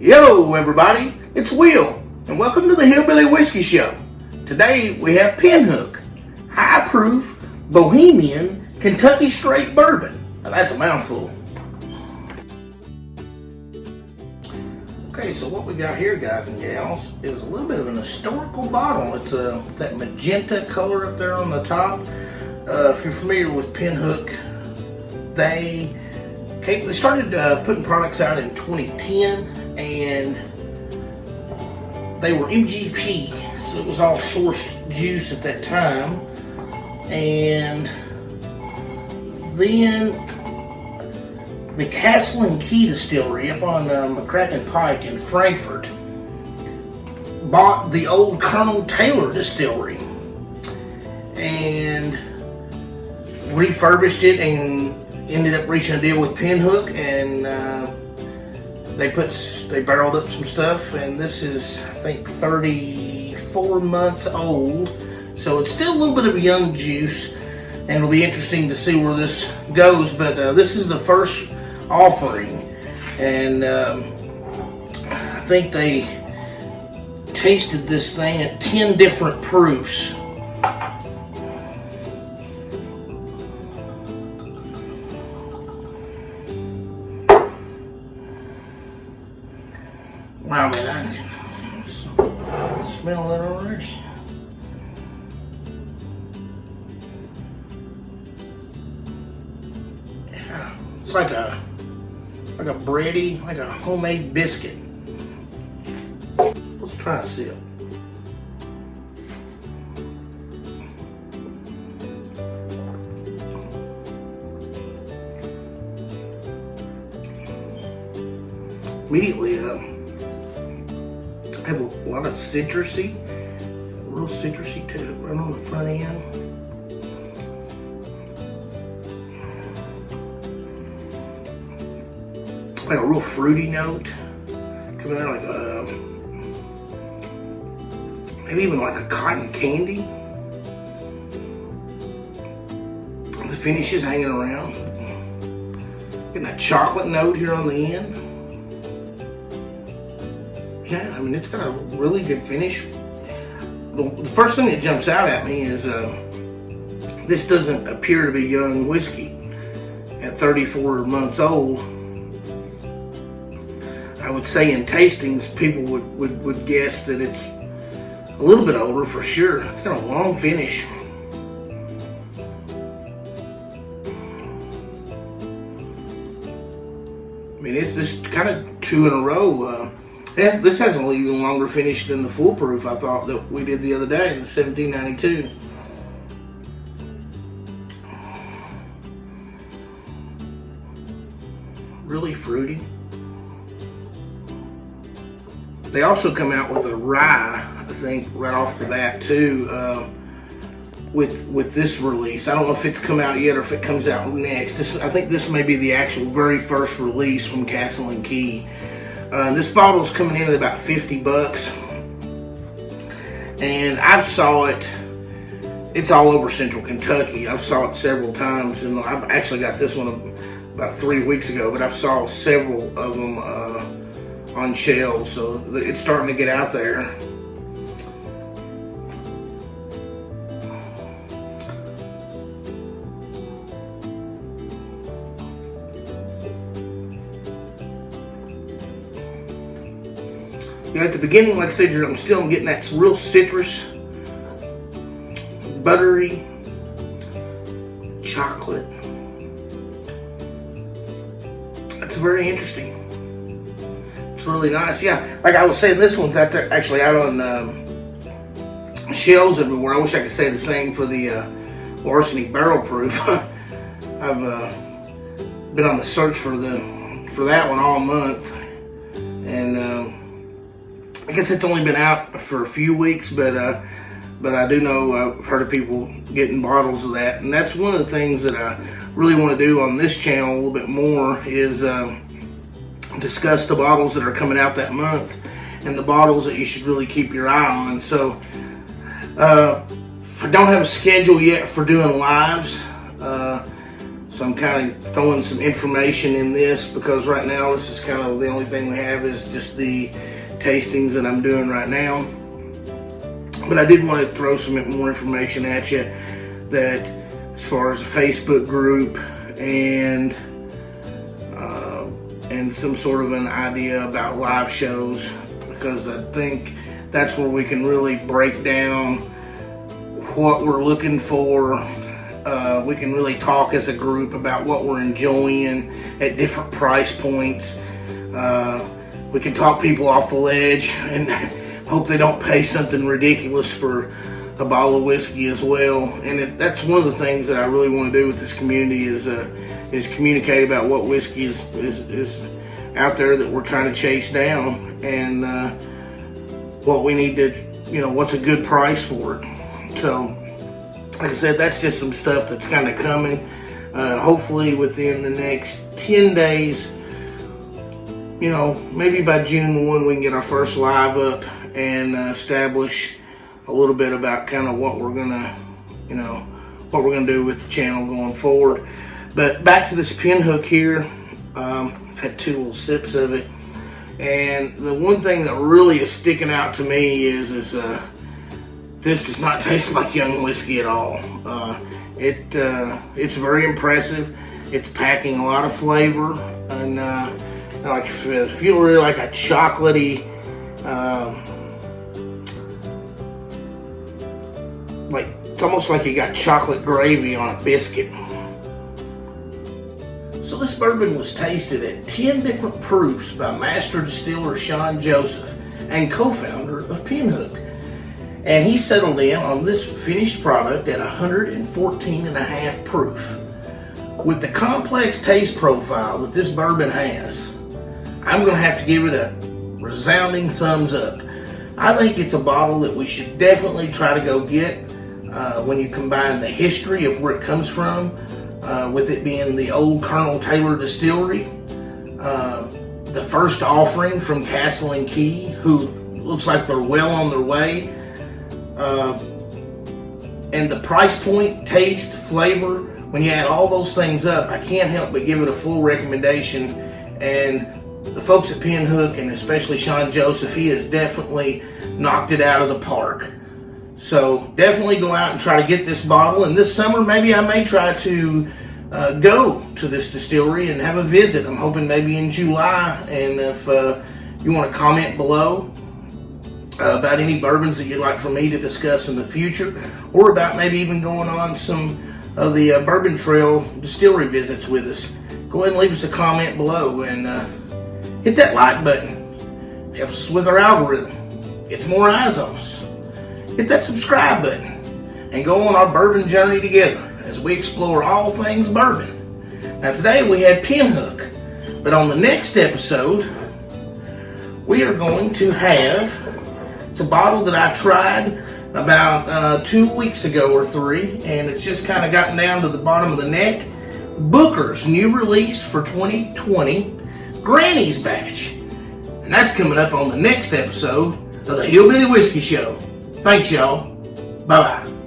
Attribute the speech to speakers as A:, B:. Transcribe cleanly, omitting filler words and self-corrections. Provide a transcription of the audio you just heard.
A: Yo everybody, it's Will, and welcome to the Hillbilly Whiskey Show. Today we have Pinhook, high proof, Bohemian, Kentucky straight bourbon. Now that's a mouthful. Okay, so what we got here, guys and gals, is a little bit of an historical bottle. It's that magenta color up there on the top. If you're familiar with Pinhook, they started putting products out in 2010, and they were MGP, so it was all sourced juice at that time. And then the Castle and Key Distillery up on McCracken Pike in Frankfurt bought the old Colonel Taylor Distillery and refurbished it and ended up reaching a deal with Pinhook, and they barreled up some stuff, and this is, I think, 34 months old, so it's still a little bit of a young juice, and it'll be interesting to see where this goes. But this is the first offering, and I think they tasted this thing at 10 different proofs. Wow, man, I can smell that already. Yeah, it's like a bready, like a homemade biscuit. Let's try a sip. Immediately, I have a lot of citrusy, real citrusy to it right on the front end. Like a real fruity note coming out, like maybe even like a cotton candy. The finish is hanging around. Getting that chocolate note here on the end. Yeah, I mean, it's got a really good finish. The first thing that jumps out at me is this doesn't appear to be young whiskey. At 34 months old, I would say in tastings, people would guess that it's a little bit older for sure. It's got a long finish. I mean, it's this kind of two in a row. This has an even longer finish than the foolproof I thought that we did the other day, in 1792. Really fruity. They also come out with a rye, I think, right off the bat too, with this release. I don't know if it's come out yet or if it comes out next. I think this may be the actual very first release from Castle and Key. This bottle's coming in at about $50, and I've saw it. It's all over Central Kentucky. I've saw it several times, and I've actually got this one about 3 weeks ago. But I've saw several of them on shelves, so it's starting to get out there. You know, at the beginning, like I said, I'm still getting that real citrus, buttery, chocolate. That's very interesting. It's really nice. Yeah, like I was saying, this one's out there, actually out on shelves everywhere. I wish I could say the same for the Larceny Barrel Proof. I've been on the search for that one all month, and I guess it's only been out for a few weeks, but I do know I've heard of people getting bottles of that, and that's one of the things that I really want to do on this channel a little bit more is discuss the bottles that are coming out that month and the bottles that you should really keep your eye on. So I don't have a schedule yet for doing lives, So I'm kind of throwing some information in this because right now this is kind of the only thing we have is just the tastings that I'm doing right now. But I did want to throw some more information at you, that as far as a Facebook group and some sort of an idea about live shows, because I think that's where we can really break down what we're looking for. We can really talk as a group about what we're enjoying at different price points. We can talk people off the ledge and hope they don't pay something ridiculous for a bottle of whiskey as well. And that's one of the things that I really want to do with this community is communicate about what whiskey is out there that we're trying to chase down, and what we need to, what's a good price for it. So, like I said, that's just some stuff that's kind of coming. Hopefully within the next 10 days, maybe by June 1, we can get our first live up and establish a little bit about kind of what we're gonna do with the channel going forward. But back to this Pinhook here. I've had 2 little sips of it, and the one thing that really is sticking out to me is this does not taste like young whiskey at all. It's very impressive. It's packing a lot of flavor, and like feel really like a chocolatey, like it's almost like you got chocolate gravy on a biscuit. So this bourbon was tasted at 10 different proofs by master distiller Sean Joseph and co-founder of Pinhook. And he settled in on this finished product at 114.5 proof. With the complex taste profile that this bourbon has, I'm going to have to give it a resounding thumbs up. I think it's a bottle that we should definitely try to go get when you combine the history of where it comes from, with it being the old Colonel Taylor Distillery, the first offering from Castle and Key, who looks like they're well on their way, and the price point, taste, flavor. When you add all those things up, I can't help but give it a full recommendation. And the folks at Pinhook, and especially Sean Joseph, he has definitely knocked it out of the park. So definitely go out and try to get this bottle. And this summer, maybe I may try to go to this distillery and have a visit. I'm hoping maybe in July. And if you want to comment below about any bourbons that you'd like for me to discuss in the future, or about maybe even going on some of the Bourbon Trail distillery visits with us, go ahead and leave us a comment below, and hit that like button. It helps us with our algorithm. Gets more eyes on us. Hit that subscribe button and go on our bourbon journey together as we explore all things bourbon. Now today we had Pinhook, but on the next episode we are going to have, it's a bottle that I tried about 2 weeks ago or 3, and it's just kind of gotten down to the bottom of the neck. Booker's new release for 2020, Granny's Batch. And that's coming up on the next episode of the Hillbilly Whiskey Show. Thanks, y'all. Bye-bye.